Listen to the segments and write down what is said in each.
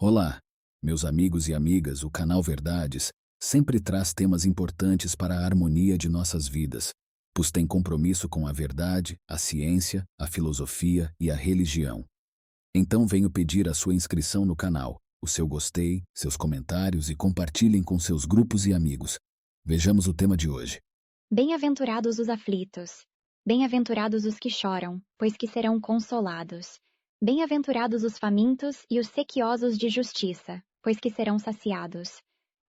Olá, meus amigos e amigas, o canal Verdades sempre traz temas importantes para a harmonia de nossas vidas, pois tem compromisso com a verdade, a ciência, a filosofia e a religião. Então venho pedir a sua inscrição no canal, o seu gostei, seus comentários e compartilhem com seus grupos e amigos. Vejamos o tema de hoje. Bem-aventurados os aflitos. Bem-aventurados os que choram, pois que serão consolados. Bem-aventurados os famintos e os sequiosos de justiça, pois que serão saciados.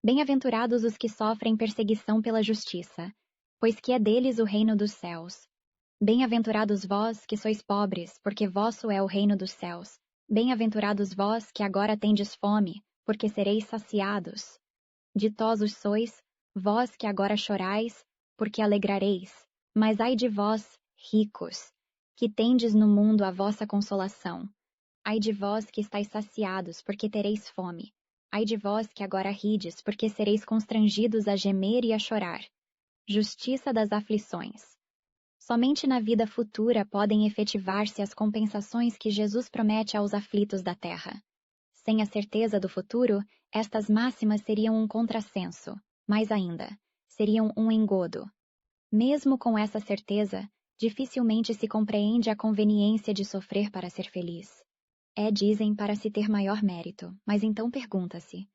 Bem-aventurados os que sofrem perseguição pela justiça, pois que é deles o reino dos céus. Bem-aventurados vós que sois pobres, porque vosso é o reino dos céus. Bem-aventurados vós que agora tendes fome, porque sereis saciados. Ditosos sois, vós que agora chorais, porque alegrareis. Mas ai de vós, ricos, que tendes no mundo a vossa consolação. Ai de vós que estáis saciados, porque tereis fome. Ai de vós que agora rides, porque sereis constrangidos a gemer e a chorar. Justiça das aflições. Somente na vida futura podem efetivar-se as compensações que Jesus promete aos aflitos da terra. Sem a certeza do futuro, estas máximas seriam um contrassenso. Mais ainda, seriam um engodo. Mesmo com essa certeza, dificilmente se compreende a conveniência de sofrer para ser feliz. Dizem, para se ter maior mérito, mas então pergunta-se: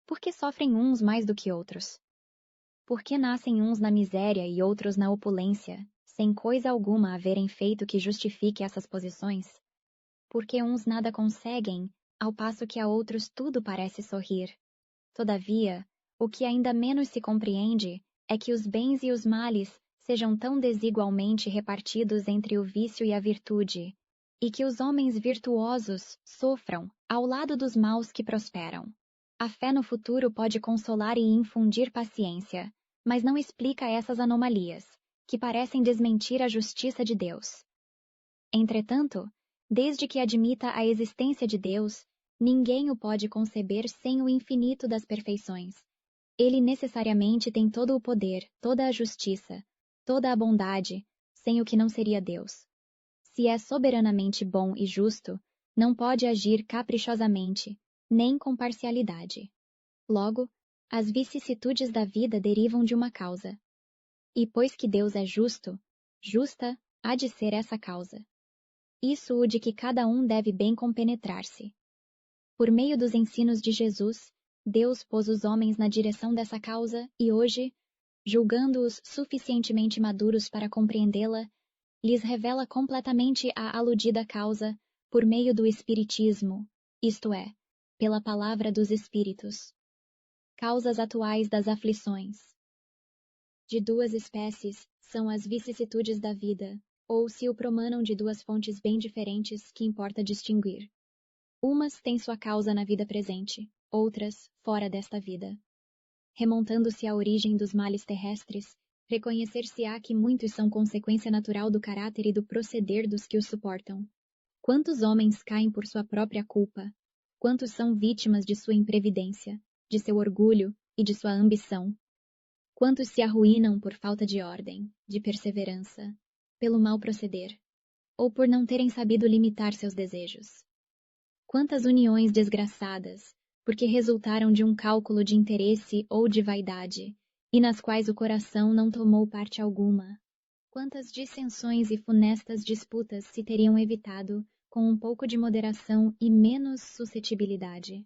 por que sofrem uns mais do que outros? Por que nascem uns na miséria e outros na opulência, sem coisa alguma haverem feito que justifique essas posições? Por que uns nada conseguem, ao passo que a outros tudo parece sorrir? Todavia, o que ainda menos se compreende é que os bens e os males sejam tão desigualmente repartidos entre o vício e a virtude, e que os homens virtuosos sofram ao lado dos maus que prosperam. A fé no futuro pode consolar e infundir paciência, mas não explica essas anomalias, que parecem desmentir a justiça de Deus. Entretanto, desde que admita a existência de Deus, ninguém o pode conceber sem o infinito das perfeições. Ele necessariamente tem todo o poder, toda a justiça, toda a bondade, sem o que não seria Deus. Se é soberanamente bom e justo, não pode agir caprichosamente, nem com parcialidade. Logo, as vicissitudes da vida derivam de uma causa. E pois que Deus é justo, justa há de ser essa causa. Isso o de que cada um deve bem compenetrar-se. Por meio dos ensinos de Jesus, Deus pôs os homens na direção dessa causa e hoje, julgando-os suficientemente maduros para compreendê-la, lhes revela completamente a aludida causa por meio do Espiritismo, isto é, pela palavra dos Espíritos. Causas atuais das aflições. De duas espécies são as vicissitudes da vida, ou se o promanam de duas fontes bem diferentes que importa distinguir. Umas têm sua causa na vida presente, outras fora desta vida. Remontando-se à origem dos males terrestres, reconhecer-se-á que muitos são consequência natural do caráter e do proceder dos que os suportam. Quantos homens caem por sua própria culpa? Quantos são vítimas de sua imprevidência, de seu orgulho e de sua ambição? Quantos se arruinam por falta de ordem, de perseverança, pelo mau proceder, ou por não terem sabido limitar seus desejos? Quantas uniões desgraçadas, porque resultaram de um cálculo de interesse ou de vaidade, e nas quais o coração não tomou parte alguma? Quantas dissensões e funestas disputas se teriam evitado com um pouco de moderação e menos suscetibilidade?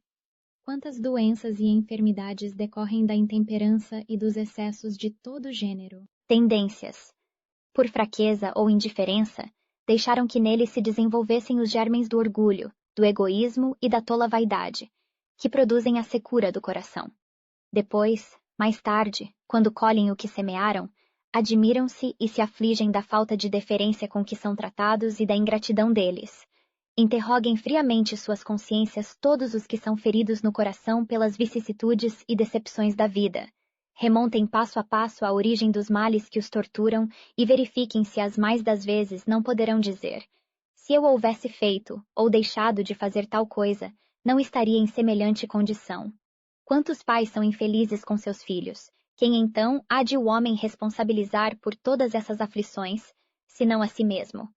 Quantas doenças e enfermidades decorrem da intemperança e dos excessos de todo gênero? Tendências. Por fraqueza ou indiferença, deixaram que neles se desenvolvessem os germens do orgulho, do egoísmo e da tola vaidade, que produzem a secura do coração. Depois, mais tarde, quando colhem o que semearam, admiram-se e se afligem da falta de deferência com que são tratados e da ingratidão deles. Interroguem friamente suas consciências todos os que são feridos no coração pelas vicissitudes e decepções da vida. Remontem passo a passo a origem dos males que os torturam e verifiquem se as mais das vezes não poderão dizer: se eu houvesse feito ou deixado de fazer tal coisa, não estaria em semelhante condição. Quantos pais são infelizes com seus filhos? Quem então há de o homem responsabilizar por todas essas aflições, senão a si mesmo?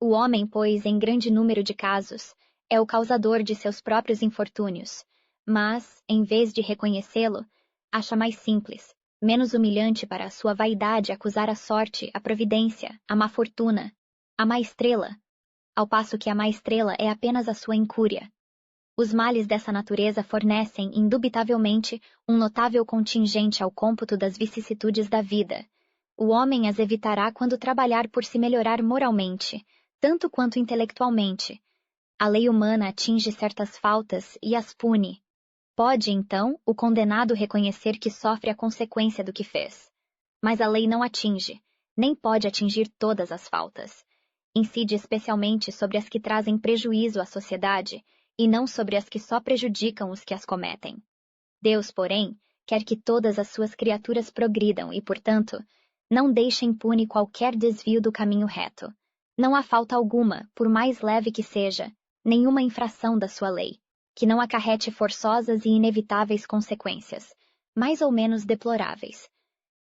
O homem, pois, em grande número de casos, é o causador de seus próprios infortúnios, mas, em vez de reconhecê-lo, acha mais simples, menos humilhante para a sua vaidade acusar a sorte, a providência, a má fortuna, a má estrela, ao passo que a má estrela é apenas a sua incúria. Os males dessa natureza fornecem, indubitavelmente, um notável contingente ao cômputo das vicissitudes da vida. O homem as evitará quando trabalhar por se melhorar moralmente, tanto quanto intelectualmente. A lei humana atinge certas faltas e as pune. Pode, então, o condenado reconhecer que sofre a consequência do que fez. Mas a lei não atinge, nem pode atingir todas as faltas. Incide especialmente sobre as que trazem prejuízo à sociedade, e não sobre as que só prejudicam os que as cometem. Deus, porém, quer que todas as suas criaturas progridam e, portanto, não deixa impune qualquer desvio do caminho reto. Não há falta alguma, por mais leve que seja, nenhuma infração da sua lei, que não acarrete forçosas e inevitáveis consequências, mais ou menos deploráveis.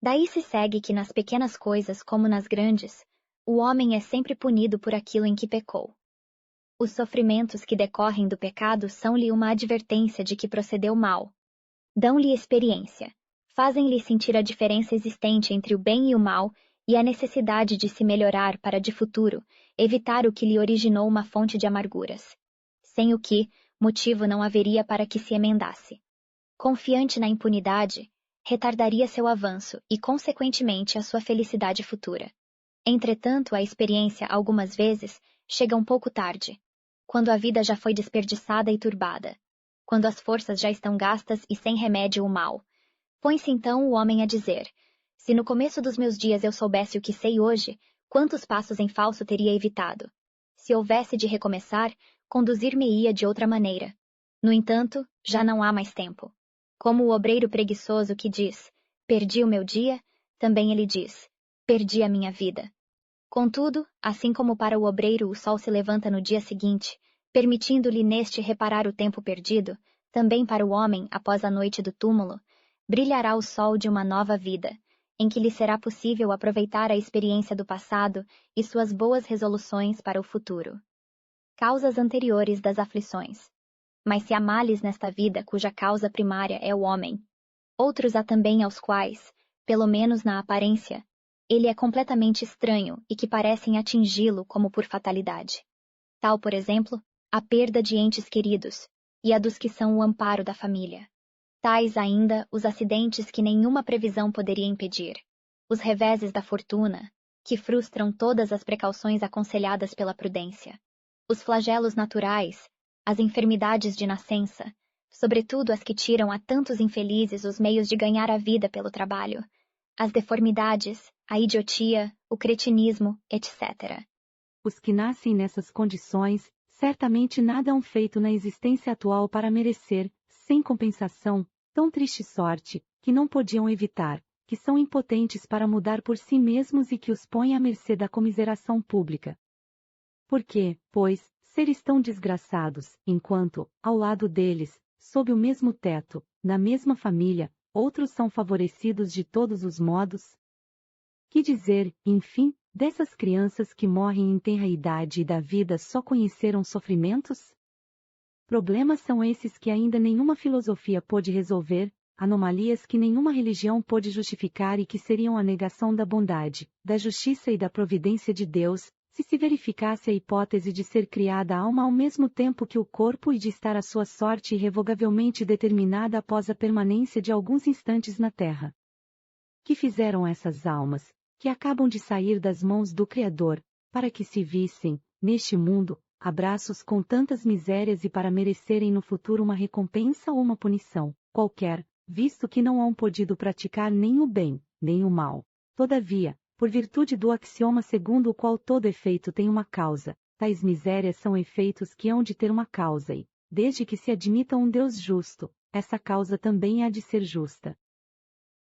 Daí se segue que nas pequenas coisas como nas grandes, o homem é sempre punido por aquilo em que pecou. Os sofrimentos que decorrem do pecado são-lhe uma advertência de que procedeu mal. Dão-lhe experiência, fazem-lhe sentir a diferença existente entre o bem e o mal e a necessidade de se melhorar para de futuro evitar o que lhe originou uma fonte de amarguras, sem o que motivo não haveria para que se emendasse. Confiante na impunidade, retardaria seu avanço e, consequentemente, a sua felicidade futura. Entretanto, a experiência, algumas vezes, chega um pouco tarde, quando a vida já foi desperdiçada e turbada, quando as forças já estão gastas e sem remédio o mal. Põe-se então o homem a dizer: se no começo dos meus dias eu soubesse o que sei hoje, quantos passos em falso teria evitado? Se houvesse de recomeçar, conduzir-me-ia de outra maneira. No entanto, já não há mais tempo. Como o obreiro preguiçoso que diz: perdi o meu dia, também ele diz: perdi a minha vida. Contudo, assim como para o obreiro o sol se levanta no dia seguinte, permitindo-lhe neste reparar o tempo perdido, também para o homem, após a noite do túmulo, brilhará o sol de uma nova vida, em que lhe será possível aproveitar a experiência do passado e suas boas resoluções para o futuro. Causas anteriores das aflições. Mas se há males nesta vida cuja causa primária é o homem, outros há também aos quais, pelo menos na aparência, ele é completamente estranho e que parecem atingi-lo como por fatalidade. Tal, por exemplo, a perda de entes queridos e a dos que são o amparo da família. Tais ainda os acidentes que nenhuma previsão poderia impedir, os reveses da fortuna, que frustram todas as precauções aconselhadas pela prudência, os flagelos naturais, as enfermidades de nascença, sobretudo as que tiram a tantos infelizes os meios de ganhar a vida pelo trabalho, as deformidades, a idiotia, o cretinismo, etc. Os que nascem nessas condições, certamente nada hão feito na existência atual para merecer, sem compensação, tão triste sorte, que não podiam evitar, que são impotentes para mudar por si mesmos e que os põe à mercê da comiseração pública. Porque, pois, seres tão desgraçados, enquanto, ao lado deles, sob o mesmo teto, na mesma família, outros são favorecidos de todos os modos? Que dizer, enfim, dessas crianças que morrem em tenra idade e da vida só conheceram sofrimentos? Problemas são esses que ainda nenhuma filosofia pôde resolver, anomalias que nenhuma religião pôde justificar e que seriam a negação da bondade, da justiça e da providência de Deus, se verificasse a hipótese de ser criada a alma ao mesmo tempo que o corpo e de estar a sua sorte irrevogavelmente determinada após a permanência de alguns instantes na terra. Que fizeram essas almas, que acabam de sair das mãos do Criador, para que se vissem, neste mundo, abraços com tantas misérias e para merecerem no futuro uma recompensa ou uma punição, qualquer, visto que não hão podido praticar nem o bem, nem o mal. Todavia, por virtude do axioma segundo o qual todo efeito tem uma causa, tais misérias são efeitos que hão de ter uma causa e, desde que se admita um Deus justo, essa causa também há de ser justa.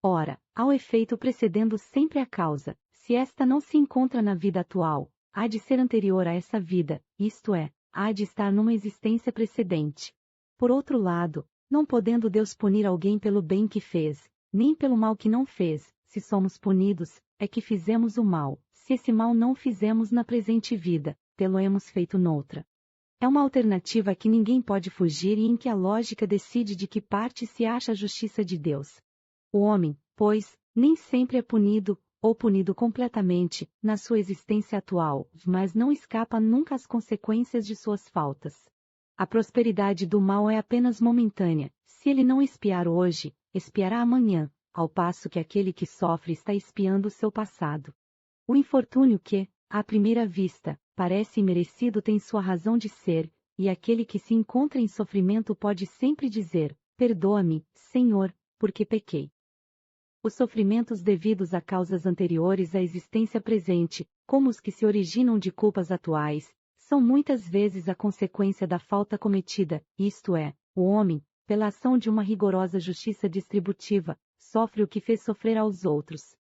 Ora, ao efeito precedendo sempre a causa, se esta não se encontra na vida atual, há de ser anterior a essa vida, isto é, há de estar numa existência precedente. Por outro lado, não podendo Deus punir alguém pelo bem que fez, nem pelo mal que não fez, se somos punidos, é que fizemos o mal, se esse mal não fizemos na presente vida, tê-lo-emos feito noutra. É uma alternativa que ninguém pode fugir e em que a lógica decide de que parte se acha a justiça de Deus. O homem, pois, nem sempre é punido, ou punido completamente, na sua existência atual, mas não escapa nunca às consequências de suas faltas. A prosperidade do mal é apenas momentânea. Se ele não espiar hoje, espiará amanhã, ao passo que aquele que sofre está espiando o seu passado. O infortúnio que, à primeira vista, parece imerecido tem sua razão de ser, e aquele que se encontra em sofrimento pode sempre dizer: perdoa-me, Senhor, porque pequei. Os sofrimentos devidos a causas anteriores à existência presente, como os que se originam de culpas atuais, são muitas vezes a consequência da falta cometida, isto é, o homem, pela ação de uma rigorosa justiça distributiva, sofre o que fez sofrer aos outros.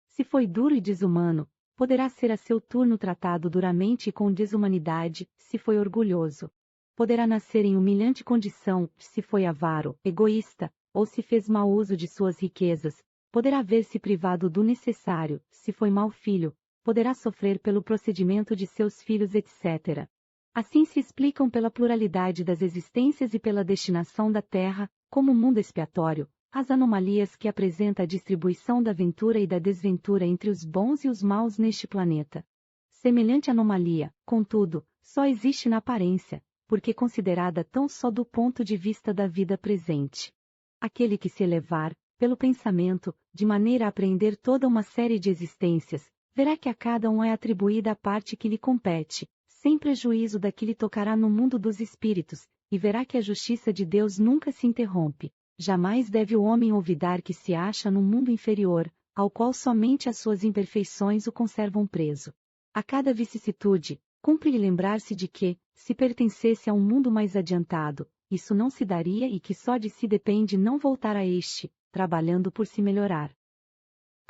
Se foi duro e desumano, poderá ser a seu turno tratado duramente e com desumanidade, se foi orgulhoso. Poderá nascer em humilhante condição, se foi avaro, egoísta, ou se fez mau uso de suas riquezas. Poderá ver-se privado do necessário, se foi mau filho. Poderá sofrer pelo procedimento de seus filhos, etc. Assim se explicam pela pluralidade das existências e pela destinação da Terra, como mundo expiatório, as anomalias que apresenta a distribuição da ventura e da desventura entre os bons e os maus neste planeta. Semelhante anomalia, contudo, só existe na aparência, porque considerada tão só do ponto de vista da vida presente. Aquele que se elevar, pelo pensamento, de maneira a apreender toda uma série de existências, verá que a cada um é atribuída a parte que lhe compete, sem prejuízo da que lhe tocará no mundo dos espíritos, e verá que a justiça de Deus nunca se interrompe. Jamais deve o homem olvidar que se acha num mundo inferior, ao qual somente as suas imperfeições o conservam preso. A cada vicissitude, cumpre lembrar-se de que, se pertencesse a um mundo mais adiantado, isso não se daria e que só de si depende não voltar a este, trabalhando por se melhorar.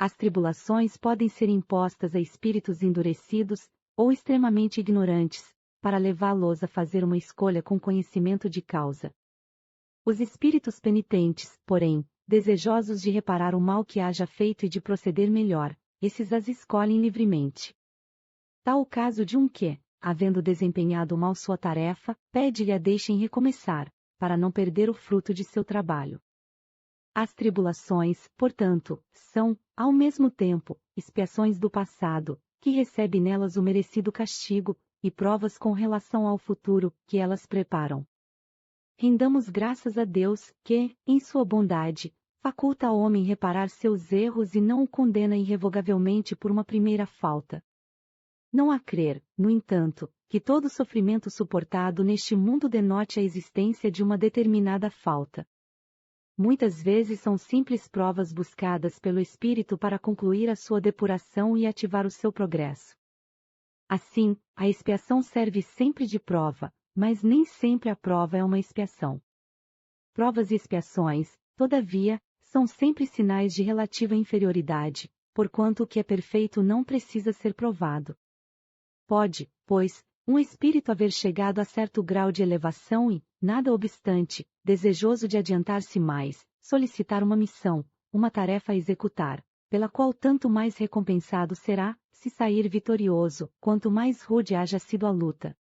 As tribulações podem ser impostas a espíritos endurecidos, ou extremamente ignorantes, para levá-los a fazer uma escolha com conhecimento de causa. Os espíritos penitentes, porém, desejosos de reparar o mal que haja feito e de proceder melhor, esses as escolhem livremente. Tal o caso de um que, havendo desempenhado mal sua tarefa, pede-lhe a deixem recomeçar, para não perder o fruto de seu trabalho. As tribulações, portanto, são, ao mesmo tempo, expiações do passado, que recebe nelas o merecido castigo, e provas com relação ao futuro, que elas preparam. Rendamos graças a Deus, que, em sua bondade, faculta ao homem reparar seus erros e não o condena irrevogavelmente por uma primeira falta. Não há crer, no entanto, que todo sofrimento suportado neste mundo denote a existência de uma determinada falta. Muitas vezes são simples provas buscadas pelo espírito para concluir a sua depuração e ativar o seu progresso. Assim, a expiação serve sempre de prova, mas nem sempre a prova é uma expiação. Provas e expiações, todavia, são sempre sinais de relativa inferioridade, porquanto o que é perfeito não precisa ser provado. Pode, pois, um espírito haver chegado a certo grau de elevação e, nada obstante, desejoso de adiantar-se mais, solicitar uma missão, uma tarefa a executar, pela qual tanto mais recompensado será, se sair vitorioso, quanto mais rude haja sido a luta.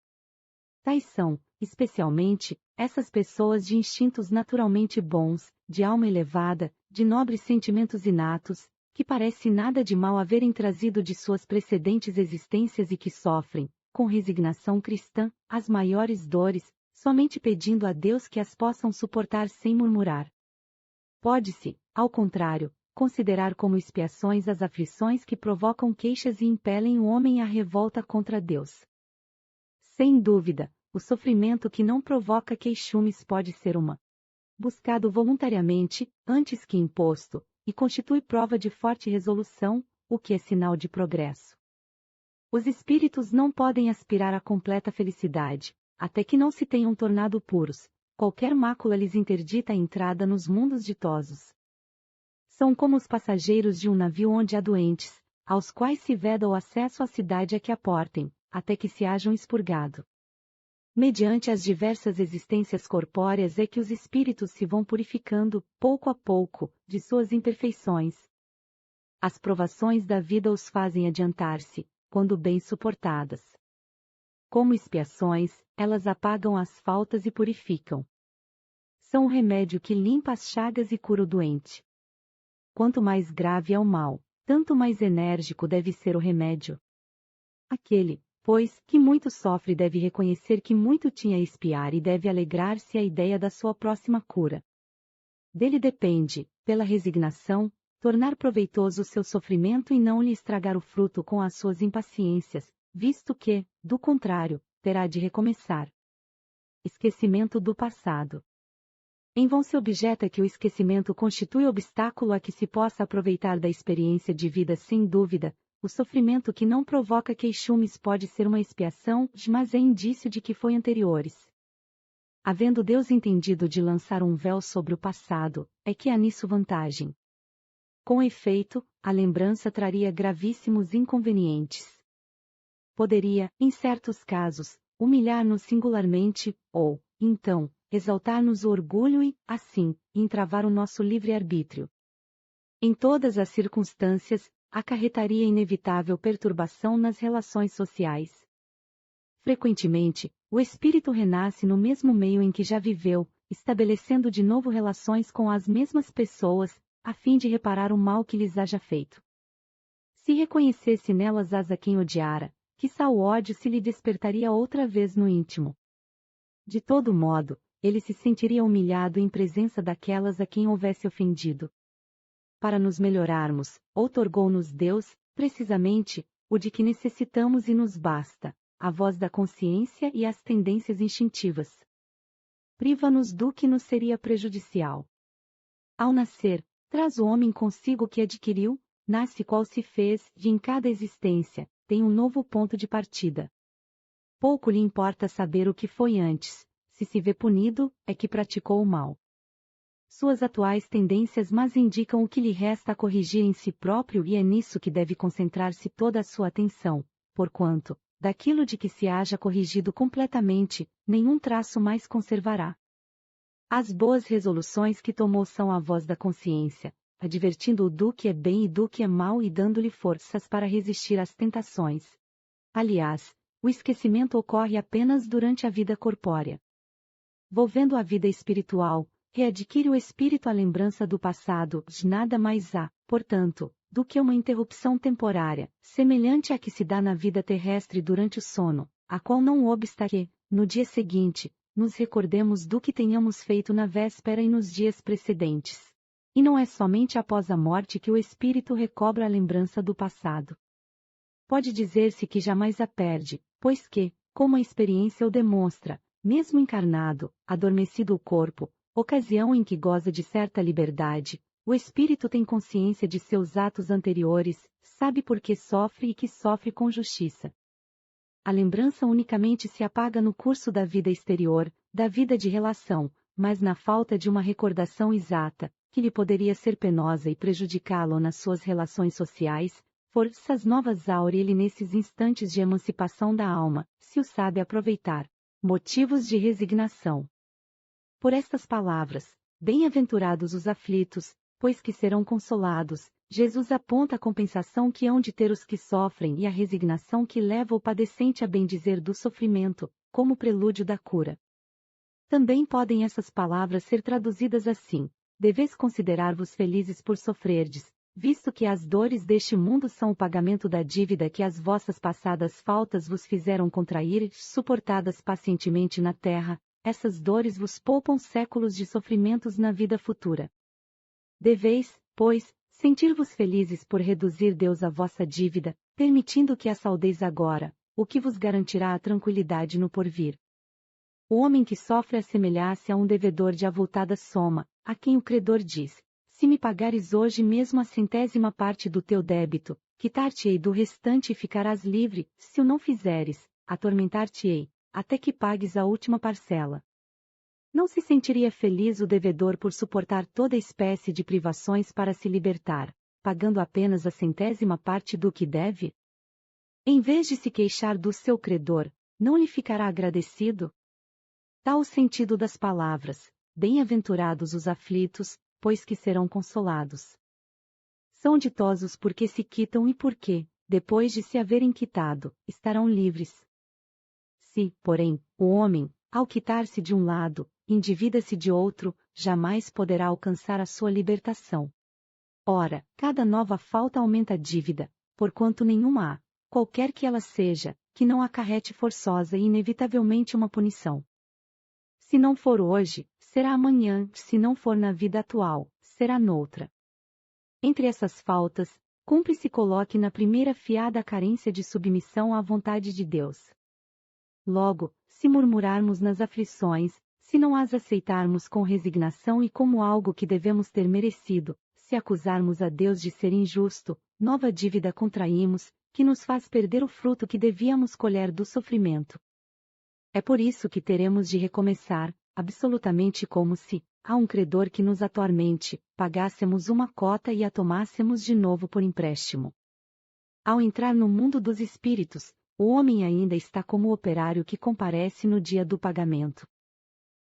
Tais são, especialmente, essas pessoas de instintos naturalmente bons, de alma elevada, de nobres sentimentos inatos, que parece nada de mal haverem trazido de suas precedentes existências e que sofrem, com resignação cristã, as maiores dores, somente pedindo a Deus que as possam suportar sem murmurar. Pode-se, ao contrário, considerar como expiações as aflições que provocam queixas e impelem o homem à revolta contra Deus. Sem dúvida, o sofrimento que não provoca queixumes pode ser buscado voluntariamente, antes que imposto, e constitui prova de forte resolução, o que é sinal de progresso. Os espíritos não podem aspirar à completa felicidade, até que não se tenham tornado puros, qualquer mácula lhes interdita a entrada nos mundos ditosos. São como os passageiros de um navio onde há doentes, aos quais se veda o acesso à cidade a que aportem, até que se hajam expurgado. Mediante as diversas existências corpóreas é que os espíritos se vão purificando, pouco a pouco, de suas imperfeições. As provações da vida os fazem adiantar-se, quando bem suportadas. Como expiações, elas apagam as faltas e purificam. São o remédio que limpa as chagas e cura o doente. Quanto mais grave é o mal, tanto mais enérgico deve ser o remédio. Aquele, pois, que muito sofre deve reconhecer que muito tinha a expiar e deve alegrar-se à ideia da sua próxima cura. Dele depende, pela resignação, tornar proveitoso o seu sofrimento e não lhe estragar o fruto com as suas impaciências, visto que, do contrário, terá de recomeçar. Esquecimento do passado. Em vão se objeta que o esquecimento constitui obstáculo a que se possa aproveitar da experiência de vida. Sem dúvida, o sofrimento que não provoca queixumes pode ser uma expiação, mas é indício de que foi anteriores. Havendo Deus entendido de lançar um véu sobre o passado, é que há nisso vantagem. Com efeito, a lembrança traria gravíssimos inconvenientes. Poderia, em certos casos, humilhar-nos singularmente, ou, então, exaltar-nos o orgulho e, assim, entravar o nosso livre-arbítrio. Em todas as circunstâncias, acarretaria inevitável perturbação nas relações sociais. Frequentemente, o espírito renasce no mesmo meio em que já viveu, estabelecendo de novo relações com as mesmas pessoas, a fim de reparar o mal que lhes haja feito. Se reconhecesse nelas as a quem odiara, quiçá o ódio se lhe despertaria outra vez no íntimo. De todo modo, ele se sentiria humilhado em presença daquelas a quem houvesse ofendido. Para nos melhorarmos, outorgou-nos Deus, precisamente, o de que necessitamos e nos basta, a voz da consciência e as tendências instintivas. Priva-nos do que nos seria prejudicial. Ao nascer, traz o homem consigo o que adquiriu, nasce qual se fez, e em cada existência, tem um novo ponto de partida. Pouco lhe importa saber o que foi antes, se vê punido, é que praticou o mal. Suas atuais tendências mas indicam o que lhe resta a corrigir em si próprio e é nisso que deve concentrar-se toda a sua atenção, porquanto, daquilo de que se haja corrigido completamente, nenhum traço mais conservará. As boas resoluções que tomou são a voz da consciência, advertindo-o do que é bem e do que é mal e dando-lhe forças para resistir às tentações. Aliás, o esquecimento ocorre apenas durante a vida corpórea. Volvendo à vida espiritual, readquire o espírito a lembrança do passado, nada mais há, portanto, do que uma interrupção temporária, semelhante à que se dá na vida terrestre durante o sono, a qual não obsta que, no dia seguinte, nos recordemos do que tenhamos feito na véspera e nos dias precedentes. E não é somente após a morte que o espírito recobra a lembrança do passado. Pode dizer-se que jamais a perde, pois que, como a experiência o demonstra, mesmo encarnado, adormecido o corpo, ocasião em que goza de certa liberdade, o espírito tem consciência de seus atos anteriores, sabe por que sofre e que sofre com justiça. A lembrança unicamente se apaga no curso da vida exterior, da vida de relação, mas na falta de uma recordação exata, que lhe poderia ser penosa e prejudicá-lo nas suas relações sociais, forças novas aure-lhe nesses instantes de emancipação da alma, se o sabe aproveitar. Motivos de resignação. Por estas palavras, bem-aventurados os aflitos, pois que serão consolados, Jesus aponta a compensação que hão de ter os que sofrem e a resignação que leva o padecente a bendizer do sofrimento, como prelúdio da cura. Também podem essas palavras ser traduzidas assim: deveis considerar-vos felizes por sofrerdes, visto que as dores deste mundo são o pagamento da dívida que as vossas passadas faltas vos fizeram contrair, suportadas pacientemente na terra, essas dores vos poupam séculos de sofrimentos na vida futura. Deveis, pois, sentir-vos felizes por reduzir Deus a vossa dívida, permitindo que a saldeis agora, o que vos garantirá a tranquilidade no porvir. O homem que sofre assemelha-se a um devedor de avultada soma, a quem o credor diz: se me pagares hoje mesmo a 100ª parte do teu débito, quitar-te-ei do restante e ficarás livre, se o não fizeres, atormentar-te-ei, até que pagues a última parcela. Não se sentiria feliz o devedor por suportar toda espécie de privações para se libertar, pagando apenas a 100ª parte do que deve? Em vez de se queixar do seu credor, não lhe ficará agradecido? Tal o sentido das palavras: bem-aventurados os aflitos, pois que serão consolados. São ditosos porque se quitam e porque, depois de se haverem quitado, estarão livres. Se, porém, o homem, ao quitar-se de um lado, endivida-se de outro, jamais poderá alcançar a sua libertação. Ora, cada nova falta aumenta a dívida, porquanto nenhuma há, qualquer que ela seja, que não acarrete forçosa e inevitavelmente uma punição. Se não for hoje, será amanhã, se não for na vida atual, será noutra. Entre essas faltas, cumpre se coloque na primeira fiada a carência de submissão à vontade de Deus. Logo, se murmurarmos nas aflições, se não as aceitarmos com resignação e como algo que devemos ter merecido, se acusarmos a Deus de ser injusto, nova dívida contraímos, que nos faz perder o fruto que devíamos colher do sofrimento. É por isso que teremos de recomeçar, absolutamente como se, a um credor que nos atormente, pagássemos uma cota e a tomássemos de novo por empréstimo. Ao entrar no mundo dos espíritos, o homem ainda está como o operário que comparece no dia do pagamento.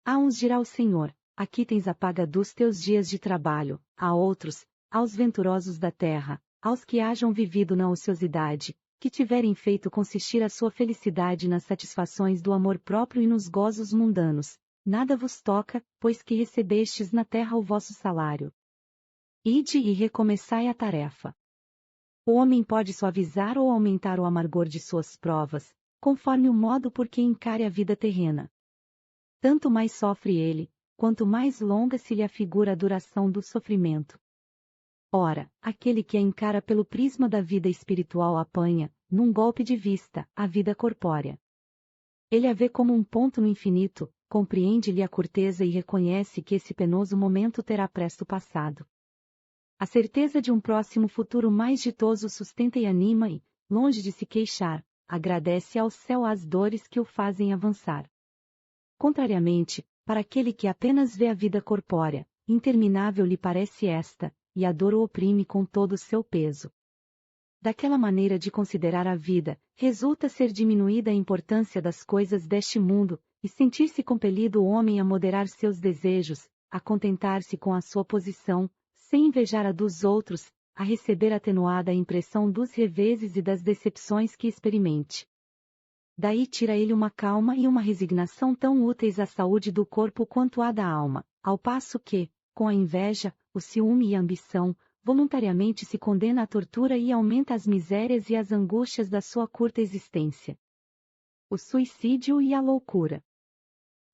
A uns dirá o Senhor, aqui tens a paga dos teus dias de trabalho, a outros, aos venturosos da terra, aos que hajam vivido na ociosidade, que tiverem feito consistir a sua felicidade nas satisfações do amor próprio e nos gozos mundanos, nada vos toca, pois que recebestes na terra o vosso salário. Ide e recomeçai a tarefa. O homem pode suavizar ou aumentar o amargor de suas provas, conforme o modo por que encare a vida terrena. Tanto mais sofre ele, quanto mais longa se lhe afigura a duração do sofrimento. Ora, aquele que a encara pelo prisma da vida espiritual apanha, num golpe de vista, a vida corpórea. Ele a vê como um ponto no infinito, compreende-lhe a curteza e reconhece que esse penoso momento terá presto passado. A certeza de um próximo futuro mais ditoso sustenta e anima e, longe de se queixar, agradece ao céu as dores que o fazem avançar. Contrariamente, para aquele que apenas vê a vida corpórea, interminável lhe parece esta, e a dor o oprime com todo o seu peso. Daquela maneira de considerar a vida, resulta ser diminuída a importância das coisas deste mundo, e sentir-se compelido o homem a moderar seus desejos, a contentar-se com a sua posição, sem invejar a dos outros, a receber atenuada a impressão dos reveses e das decepções que experimente. Daí tira ele uma calma e uma resignação tão úteis à saúde do corpo quanto à da alma, ao passo que, com a inveja, o ciúme e a ambição, voluntariamente se condena à tortura e aumenta as misérias e as angústias da sua curta existência. O suicídio e a loucura.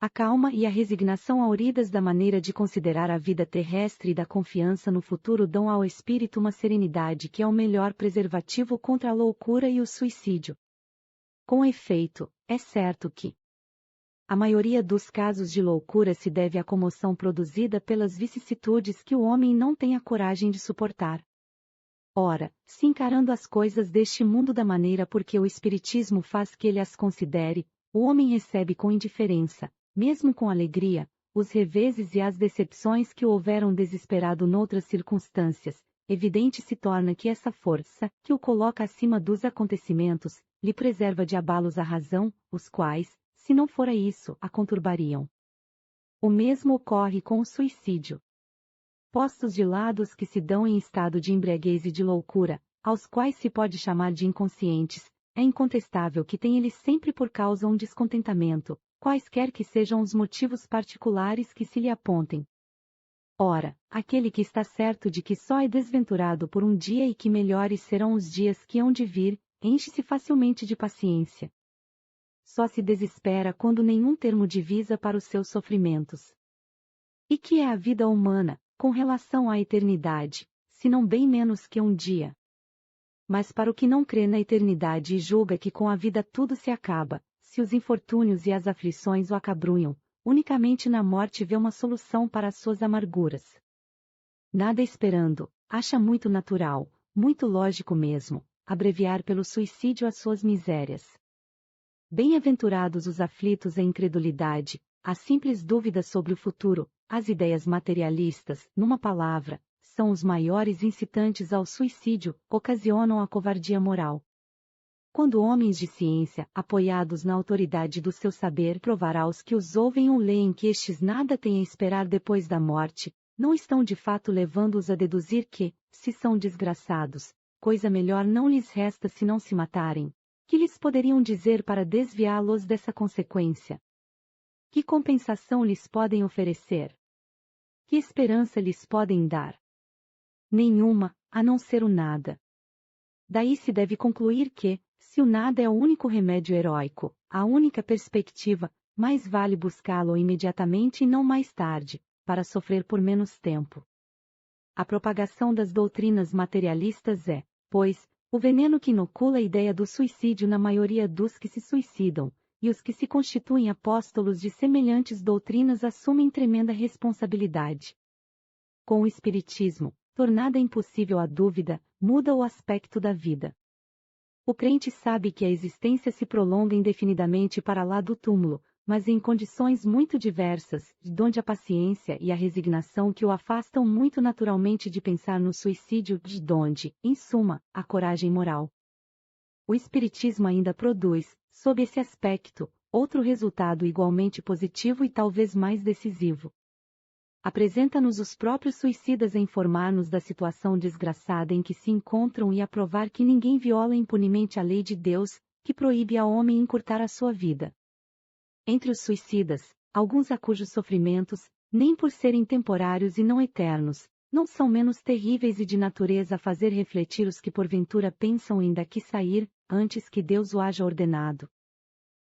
A calma e a resignação auridas da maneira de considerar a vida terrestre e da confiança no futuro dão ao espírito uma serenidade que é o melhor preservativo contra a loucura e o suicídio. Com efeito, é certo que a maioria dos casos de loucura se deve à comoção produzida pelas vicissitudes que o homem não tem a coragem de suportar. Ora, se encarando as coisas deste mundo da maneira porque o Espiritismo faz que ele as considere, o homem recebe com indiferença, mesmo com alegria, os reveses e as decepções que o houveram desesperado noutras circunstâncias, evidente se torna que essa força, que o coloca acima dos acontecimentos, lhe preserva de abalos à razão, os quais, se não fora isso, a conturbariam. O mesmo ocorre com o suicídio. Postos de lado os que se dão em estado de embriaguez e de loucura, aos quais se pode chamar de inconscientes, é incontestável que tem eles sempre por causa um descontentamento, quaisquer que sejam os motivos particulares que se lhe apontem. Ora, aquele que está certo de que só é desventurado por um dia e que melhores serão os dias que hão de vir, enche-se facilmente de paciência. Só se desespera quando nenhum termo divisa para os seus sofrimentos. E que é a vida humana, com relação à eternidade, se não bem menos que um dia? Mas para o que não crê na eternidade e julga que com a vida tudo se acaba, se os infortúnios e as aflições o acabrunham, unicamente na morte vê uma solução para as suas amarguras. Nada esperando, acha muito natural, muito lógico mesmo, abreviar pelo suicídio as suas misérias. Bem-aventurados os aflitos à incredulidade, a simples dúvida sobre o futuro, as ideias materialistas, numa palavra, são os maiores incitantes ao suicídio, ocasionam a covardia moral. Quando homens de ciência, apoiados na autoridade do seu saber, provará aos que os ouvem ou leem que estes nada têm a esperar depois da morte, não estão de fato levando-os a deduzir que, se são desgraçados, coisa melhor não lhes resta senão se matarem, Que lhes poderiam dizer para desviá-los dessa consequência? Que compensação lhes podem oferecer? Que esperança lhes podem dar? Nenhuma, a não ser o nada. Daí se deve concluir que, se o nada é o único remédio heróico, a única perspectiva, mais vale buscá-lo imediatamente e não mais tarde, para sofrer por menos tempo. A propagação das doutrinas materialistas é, pois, o veneno que inocula a ideia do suicídio na maioria dos que se suicidam, e os que se constituem apóstolos de semelhantes doutrinas assumem tremenda responsabilidade. Com o Espiritismo, tornada impossível a dúvida, muda o aspecto da vida. O crente sabe que a existência se prolonga indefinidamente para lá do túmulo, mas em condições muito diversas, de onde a paciência e a resignação que o afastam muito naturalmente de pensar no suicídio, de onde, em suma, a coragem moral. O Espiritismo ainda produz, sob esse aspecto, outro resultado igualmente positivo e talvez mais decisivo. Apresenta-nos os próprios suicidas a informar-nos da situação desgraçada em que se encontram e a provar que ninguém viola impunemente a lei de Deus, que proíbe ao homem encurtar a sua vida. Entre os suicidas, alguns a cujos sofrimentos, nem por serem temporários e não eternos, não são menos terríveis e de natureza a fazer refletir os que porventura pensam em daqui sair, antes que Deus o haja ordenado.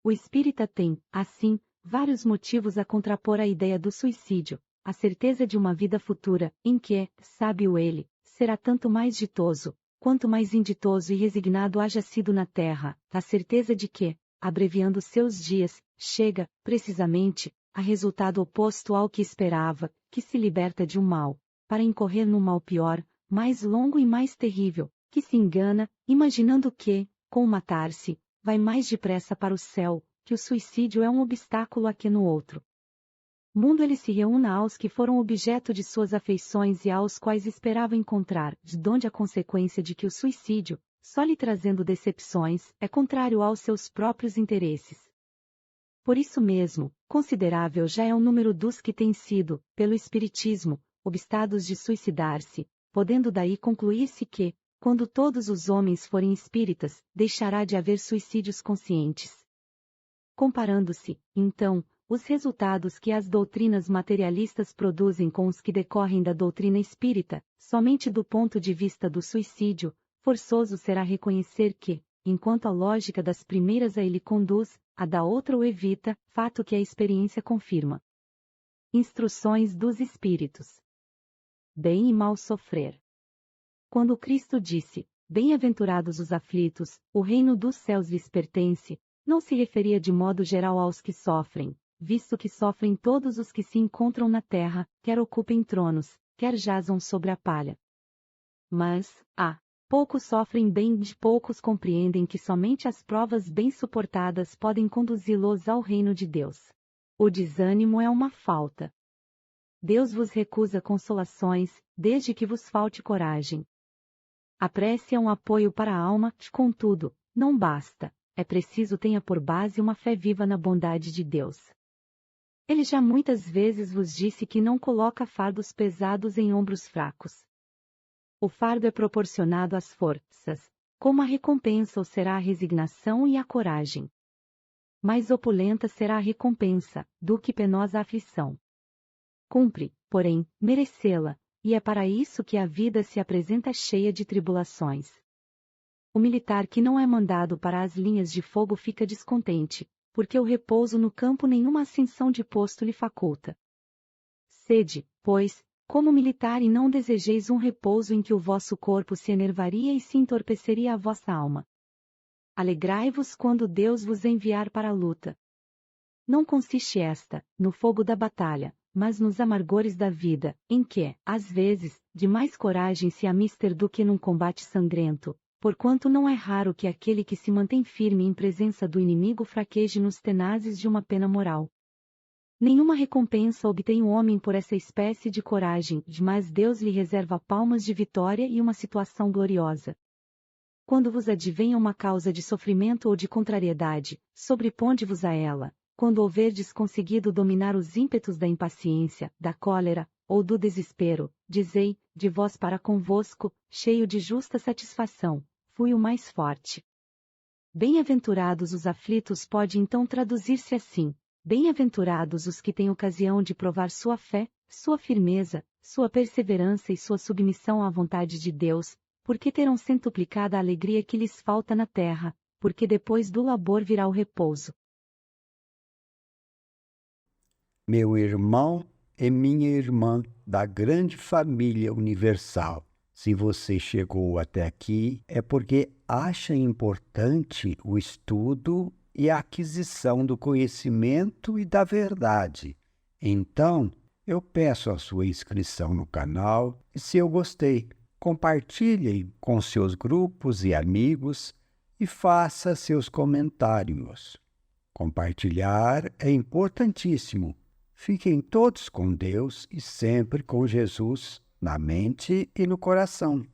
O espírita tem, assim, vários motivos a contrapor a ideia do suicídio, a certeza de uma vida futura, em que, sabe-o ele, será tanto mais ditoso, quanto mais inditoso e resignado haja sido na terra, a certeza de que, abreviando seus dias, chega, precisamente, a resultado oposto ao que esperava, que se liberta de um mal, para incorrer num mal pior, mais longo e mais terrível, que se engana, imaginando que, com matar-se, vai mais depressa para o céu, que o suicídio é um obstáculo a que no outro mundo ele se reúna aos que foram objeto de suas afeições e aos quais esperava encontrar, de donde a consequência de que o suicídio, só lhe trazendo decepções, é contrário aos seus próprios interesses. Por isso mesmo, considerável já é o número dos que têm sido, pelo Espiritismo, obstados de suicidar-se, podendo daí concluir-se que, quando todos os homens forem espíritas, deixará de haver suicídios conscientes. Comparando-se, então, os resultados que as doutrinas materialistas produzem com os que decorrem da doutrina espírita, somente do ponto de vista do suicídio, forçoso será reconhecer que, enquanto a lógica das primeiras a ele conduz, a da outra o evita, fato que a experiência confirma. Instruções dos Espíritos. Bem e mal sofrer. Quando Cristo disse, bem-aventurados os aflitos, o reino dos céus lhes pertence, não se referia de modo geral aos que sofrem, visto que sofrem todos os que se encontram na terra, quer ocupem tronos, quer jazam sobre a palha. Mas, poucos sofrem bem e poucos compreendem que somente as provas bem suportadas podem conduzi-los ao reino de Deus. O desânimo é uma falta. Deus vos recusa consolações, desde que vos falte coragem. A prece é um apoio para a alma, contudo, não basta, é preciso tenha por base uma fé viva na bondade de Deus. Ele já muitas vezes vos disse que não coloca fardos pesados em ombros fracos. O fardo é proporcionado às forças, como a recompensa ou será a resignação e a coragem. Mais opulenta será a recompensa, do que penosa a aflição. Cumpre, porém, merecê-la, e é para isso que a vida se apresenta cheia de tribulações. O militar que não é mandado para as linhas de fogo fica descontente, porque o repouso no campo nenhuma ascensão de posto lhe faculta. Sede, pois, como militar e não desejeis um repouso em que o vosso corpo se enervaria e se entorpeceria a vossa alma. Alegrai-vos quando Deus vos enviar para a luta. Não consiste esta, no fogo da batalha, mas nos amargores da vida, em que, às vezes, de mais coragem se há mister do que num combate sangrento, porquanto não é raro que aquele que se mantém firme em presença do inimigo fraqueje nos tenazes de uma pena moral. Nenhuma recompensa obtém o homem por essa espécie de coragem, mas Deus lhe reserva palmas de vitória e uma situação gloriosa. Quando vos advenha uma causa de sofrimento ou de contrariedade, sobreponde-vos a ela. Quando houverdes conseguido dominar os ímpetos da impaciência, da cólera, ou do desespero, dizei, de vós para convosco, cheio de justa satisfação, fui o mais forte. Bem-aventurados os aflitos pode então traduzir-se assim: bem-aventurados os que têm ocasião de provar sua fé, sua firmeza, sua perseverança e sua submissão à vontade de Deus, porque terão centuplicada a alegria que lhes falta na terra, porque depois do labor virá o repouso. Meu irmão e minha irmã da grande família universal, se você chegou até aqui, é porque acha importante o estudo e a aquisição do conhecimento e da verdade. Então, eu peço a sua inscrição no canal e, se eu gostei, compartilhe com seus grupos e amigos e faça seus comentários. Compartilhar é importantíssimo. Fiquem todos com Deus e sempre com Jesus na mente e no coração.